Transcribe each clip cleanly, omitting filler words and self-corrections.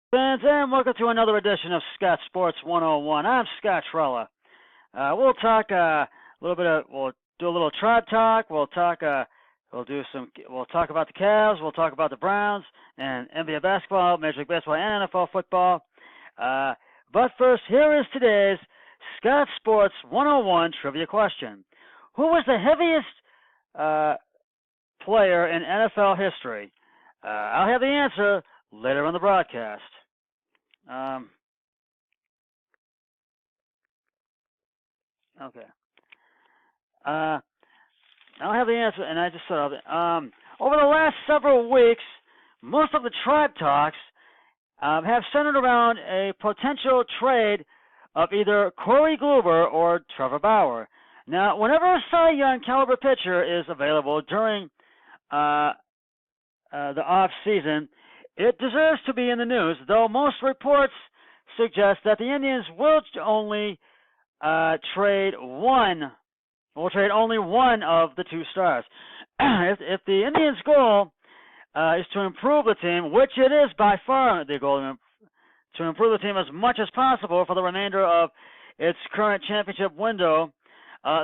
Fans, and welcome to another edition of Scott Sports 101. I'm Scott Trella. We'll talk a little bit of, we'll do a little tribe talk. We'll talk about the Cavs. We'll talk about the Browns and NBA basketball, Major League Baseball, and NFL football. But first, here is today's Scott Sports 101 trivia question: who was the heaviest player in NFL history? I'll have the answer later on the broadcast. Okay. I'll have the answer, and I just saw it. Over the last several weeks, most of the tribe talks have centered around a potential trade of either Corey Kluber or Trevor Bauer. Now, whenever a Cy Young caliber pitcher is available during the off season, it deserves to be in the news, though most reports suggest that the Indians will only trade only one of the two stars. If the Indians' goal is to improve the team, which it is by far the goal, to improve the team as much as possible for the remainder of its current championship window,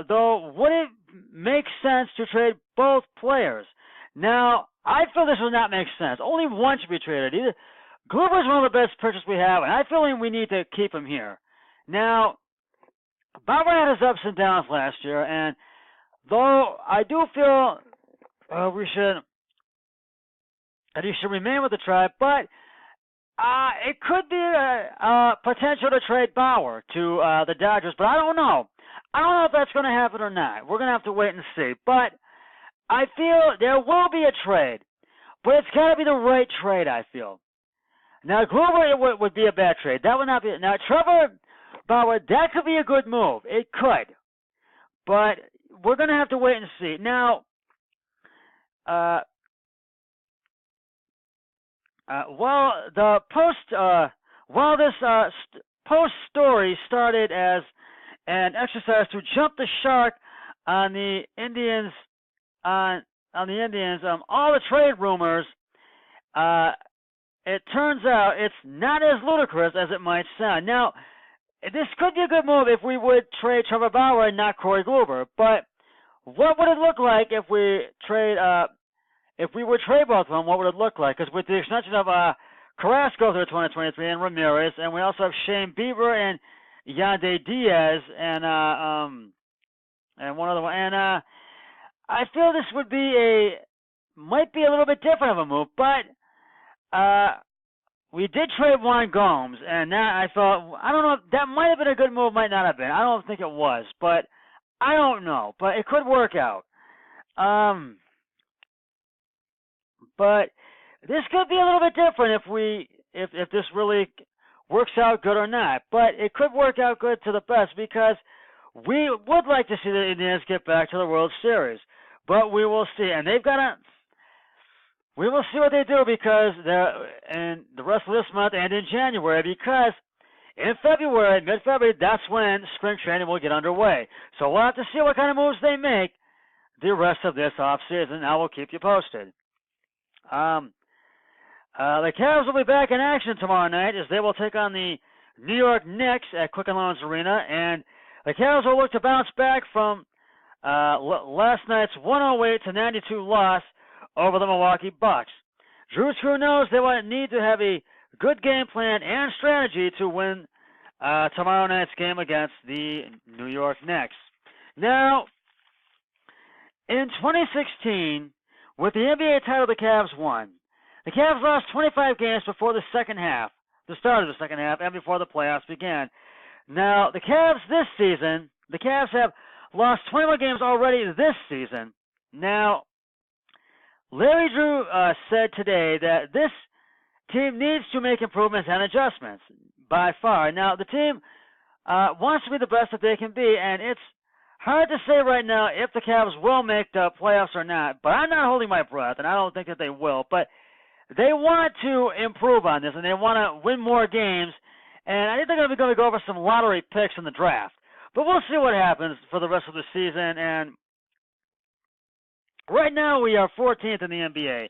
though would it make sense to trade both players? Now, I feel this would not make sense. Only one should be traded. Kluber is one of the best pitchers we have, and I feel we need to keep him here. Now, Bauer had his ups and downs last year, and though I do feel that he should remain with the tribe, but it could be a potential to trade Bauer to the Dodgers, but I don't know. I don't know if that's going to happen or not. We're going to have to wait and see. But I feel there will be a trade, but it's got to be the right trade, I feel. Now, Kluber would be a bad trade. That would not be. Now, Trevor Bauer, that could be a good move. It could. But we're going to have to wait and see. Now, while this post story started as an exercise to jump the shark on the Indians, all the trade rumors, it turns out it's not as ludicrous as it might sound. Now, this could be a good move if we would trade Trevor Bauer and not Corey Kluber. But what would it look like if we would trade both of them? What would it look like? Because with the extension of Carrasco through 2023 and Ramirez, and we also have Shane Bieber and Yandy Diaz and one other one. And I feel this might be a little bit different of a move, but we did trade Juan Gomes, and that I thought, I don't know, that might have been a good move, might not have been. I don't think it was, but I don't know. But it could work out. But this could be a little bit different if this really works out good or not. But it could work out good to the best because we would like to see the Indians get back to the World Series. But we will see. And we will see what they do because in the rest of this month and in January, because in February, mid-February, that's when spring training will get underway. So we'll have to see what kind of moves they make the rest of this offseason. I will keep you posted. The Cavs will be back in action tomorrow night as they will take on the New York Knicks at Quicken Loans Arena, and the Cavs will look to bounce back from last night's 108-92 loss over the Milwaukee Bucks. Drew's crew knows they will need to have a good game plan and strategy to win tomorrow night's game against the New York Knicks. Now, in 2016, with the NBA title the Cavs won, the Cavs lost 25 games before the start of the second half, and before the playoffs began. Now, the Cavs have lost 21 games already this season. Now, Larry Drew said today that this team needs to make improvements and adjustments by far. Now, the team wants to be the best that they can be, and it's hard to say right now if the Cavs will make the playoffs or not, but I'm not holding my breath, and I don't think that they will. But they want to improve on this, and they want to win more games, and I think they're going to go over some lottery picks in the draft. But we'll see what happens for the rest of the season, and right now we are 14th in the NBA,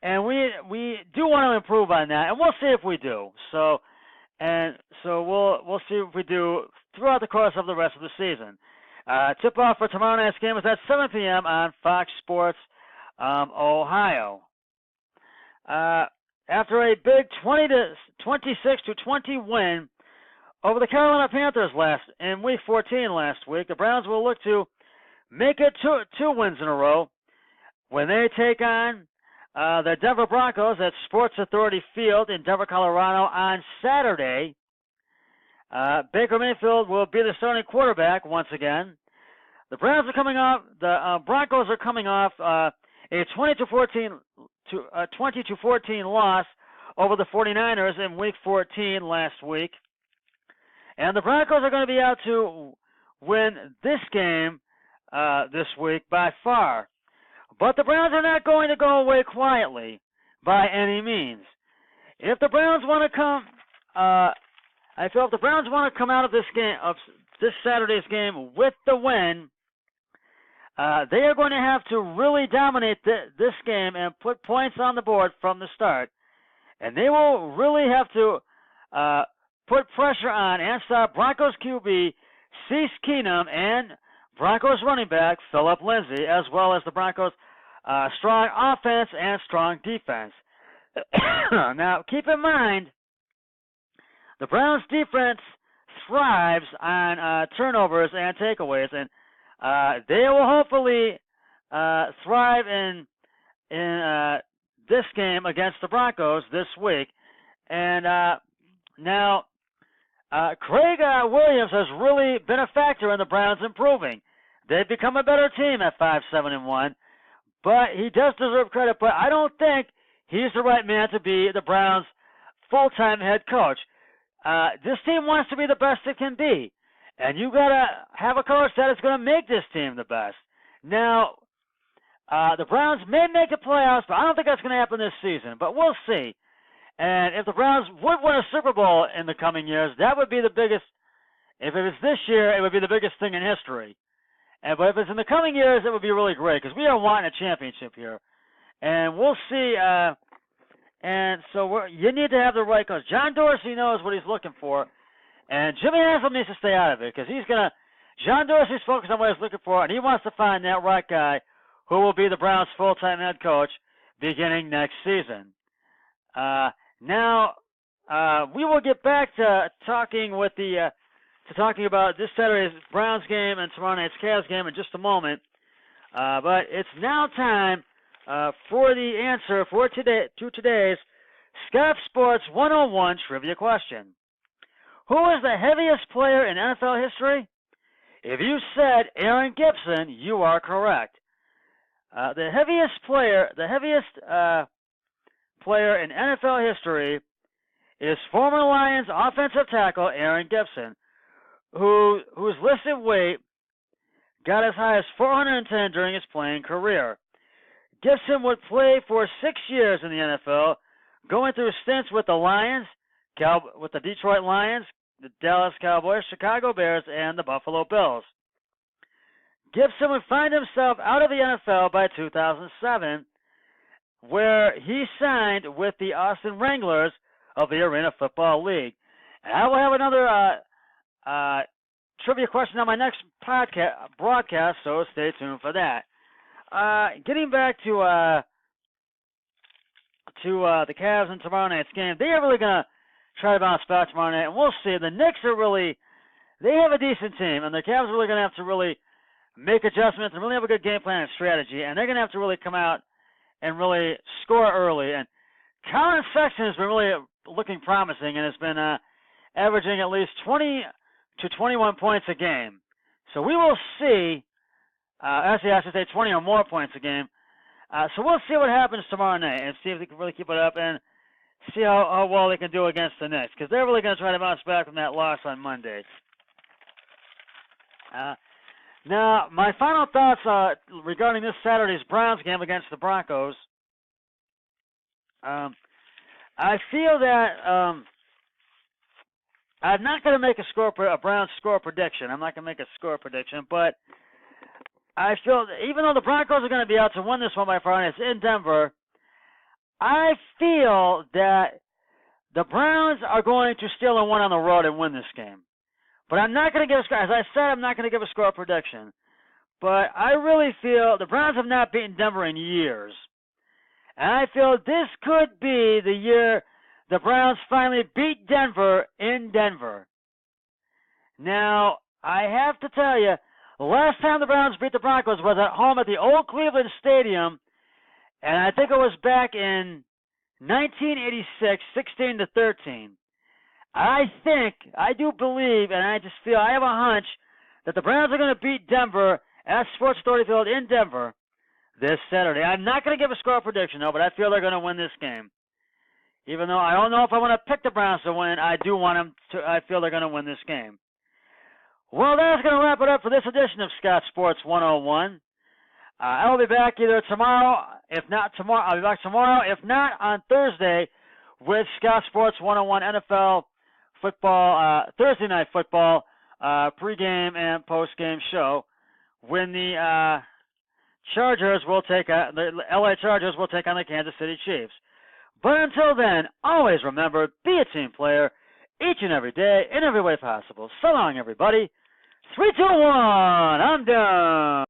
and we do want to improve on that, and we'll see if we do. So we'll see if we do throughout the course of the rest of the season. Tip-off for tomorrow night's game is at 7 p.m. on Fox Sports Ohio. After a big 26-20 win over the Carolina Panthers in Week 14 last week, the Browns will look to make it two wins in a row when they take on the Denver Broncos at Sports Authority Field in Denver, Colorado on Saturday. Baker Mayfield will be the starting quarterback once again. The Broncos are coming off a 20-14 loss over the 49ers in Week 14 last week. And the Broncos are going to be out to win this game this week by far. But the Browns are not going to go away quietly by any means. If the Browns want to come, if the Browns want to come out of this game, of this Saturday's game with the win, they are going to have to really dominate this game and put points on the board from the start. And they will really have to put pressure on and stop Broncos QB Case Keenum and Broncos running back Phillip Lindsay, as well as the Broncos' strong offense and strong defense. Now, keep in mind, the Browns' defense thrives on turnovers and takeaways, and they will hopefully thrive in this game against the Broncos this week. And now, Craig Williams has really been a factor in the Browns improving. They've become a better team at 5-7-1, but he does deserve credit. But I don't think he's the right man to be the Browns' full-time head coach. This team wants to be the best it can be, and you got to have a coach that is going to make this team the best. Now, the Browns may make the playoffs, but I don't think that's going to happen this season. But we'll see. And if the Browns would win a Super Bowl in the coming years, that would be the biggest. If it was this year, it would be the biggest thing in history. But if it's in the coming years, it would be really great because we are wanting a championship here. And we'll see. And so you need to have the right coach. John Dorsey knows what he's looking for. And Jimmy Haslam needs to stay out of it because John Dorsey's focused on what he's looking for, and he wants to find that right guy who will be the Browns' full-time head coach beginning next season. Now, we will get back to talking about this Saturday's Browns game and tomorrow night's Cavs game in just a moment. But it's now time for the answer to today's Scott Sports 101 trivia question. Who is the heaviest player in NFL history? If you said Aaron Gibson, you are correct. The heaviest player in NFL history is former Lions offensive tackle Aaron Gibson, whose listed weight got as high as 410 during his playing career. Gibson would play for 6 years in the NFL, going through stints with the Lions, with the Detroit Lions, the Dallas Cowboys, Chicago Bears, and the Buffalo Bills. Gibson would find himself out of the NFL by 2007, where he signed with the Austin Wranglers of the Arena Football League. And I will have another trivia question on my next broadcast, so stay tuned for that. Getting back to the Cavs and tomorrow night's game, they are really going to try to bounce back tomorrow night, and we'll see. The Knicks they have a decent team, and the Cavs are really going to have to really make adjustments and really have a good game plan and strategy, and they're going to have to really come out and really score early. And Colin Sexton has been really looking promising and has been averaging at least 20 to 21 points a game. So we will see, actually I should say 20 or more points a game. So we'll see what happens tomorrow night and see if they can really keep it up and see how well they can do against the Knicks, because they're really going to try to bounce back from that loss on Monday. Now, my final thoughts regarding this Saturday's Browns game against the Broncos. I feel that I'm not going to make a Browns score prediction. I'm not going to make a score prediction, but I feel that even though the Broncos are going to be out to win this one by Friday, it's in Denver, I feel that the Browns are going to steal a one on the road and win this game. But I'm not going to give a score. As I said, I'm not going to give a score prediction. But I really feel the Browns have not beaten Denver in years. And I feel this could be the year the Browns finally beat Denver in Denver. Now, I have to tell you, the last time the Browns beat the Broncos was at home at the old Cleveland Stadium, and I think it was back in 1986, 16-13. I do believe, and I just feel, I have a hunch that the Browns are going to beat Denver at Sports Authority Field in Denver this Saturday. I'm not going to give a score prediction, though, but I feel they're going to win this game. Even though I don't know if I want to pick the Browns to win, I do want them to. I feel they're going to win this game. Well, that's going to wrap it up for this edition of Scott Sports 101. I'll be back either tomorrow. If not tomorrow, I'll be back tomorrow. If not, on Thursday with Scott Sports 101 NFL football, Thursday night football, pregame and postgame show. When the Chargers will take the LA Chargers will take on the Kansas City Chiefs. But until then, always remember, be a team player each and every day in every way possible. So long, everybody. 3, 2, 1. I'm done.